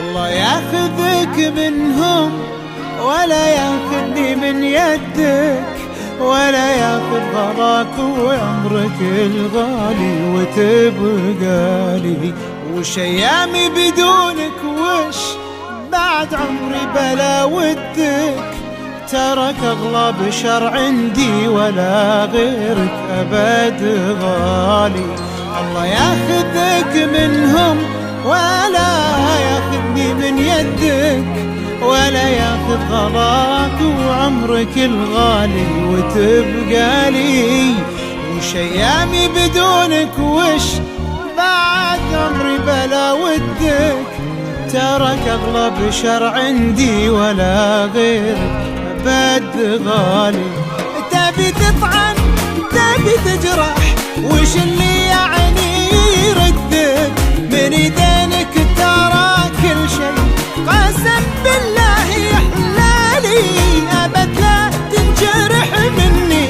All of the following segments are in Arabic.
الله ياخذك منهم ولا ياخذني من يدك، ولا ياخذ غلاك وعمرك الغالي وتبقى لي. وش ايامي بدونك، وش بعد عمري بلا ودك. ترك اغلى بشر عندي ولا غيرك ابد غالي. الله ياخذك منهم ولا ياخذني من يدك، ولا ياخذ غلاك وعمرك الغالي وتبقى لي. وش ايامي بدونك، وش بعد عمري بلا ودك. ترك اغلى بشر عندي ولا غيرك ابد غالي. تبي تطعن تبي تجرح، وش اللي يعني يردك من يدينك. ترى كل شيء قسم بالله يحلالي، ابد لا تنجرح مني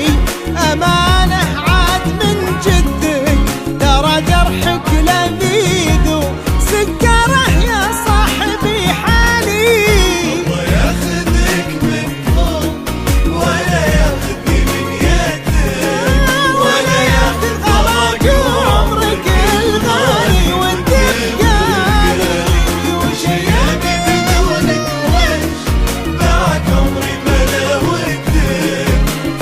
امانه عاد من جدك. ترى جرحك لذيذ وسكره يا صاحبي حالي. الله ياخذك منهم ولا ياخذني من يدك، ولا ياخذ غلاك وعمرك الغالي وتبقى لي. وش ايامي بدونك، وش بعد عمري بلا ودك.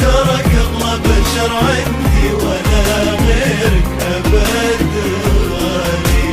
ترك اغلى بشر عندي ولا غيرك ابد غالي.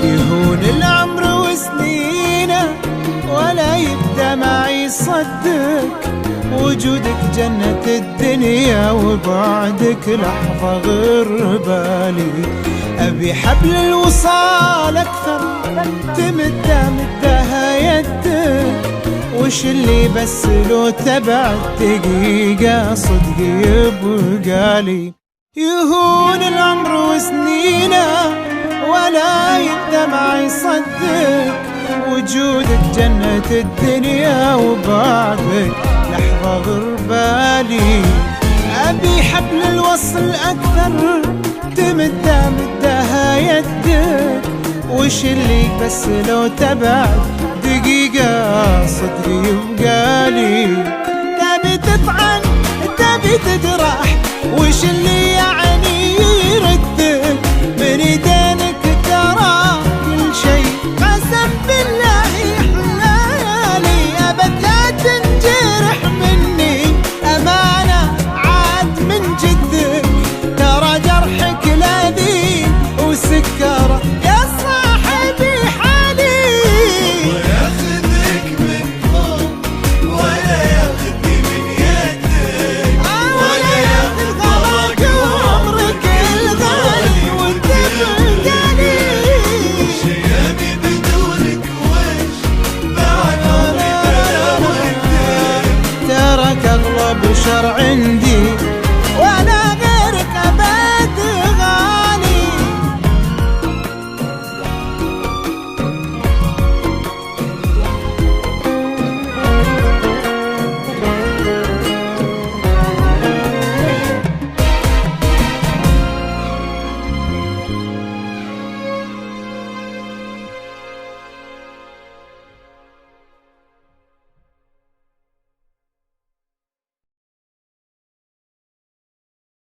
يهون العمر وسنينه ولا يبدا معي صدق. وجودك جنة الدنيا وبعدك لحظة غربالي. أبي حبل الوصال أكثر مدها يدك. وش اللي بس لو تبعد دقيقة صدق يبقى لي. يهون العمر وسنينه ولا يبدا معي صدق. وجودك جنة الدنيا وبعدك لحظة غربالي. أبي حبل الوصل أكثر مدها يدك. وش اللي بس لو تبعد دقيقة صدق يبقى لي. تبي تطعن تبي تجرح، وش اللي يعني يردك من يدينك. ترى كل شيء قسم بالله يحلالي، ابد لا تنجرح مني امانه عاد من جدك. ترى جرحك لذيذ وسكره يا صاحبي حالي. الله ياخذك منهم ولا ياخذني من يدك، ولا ياخذ غلاك وعمرك الغالي وتبقى لي. وش ايامي بدونك، وش بعد عمري بلا ودك. ترك اغلى بشر عندي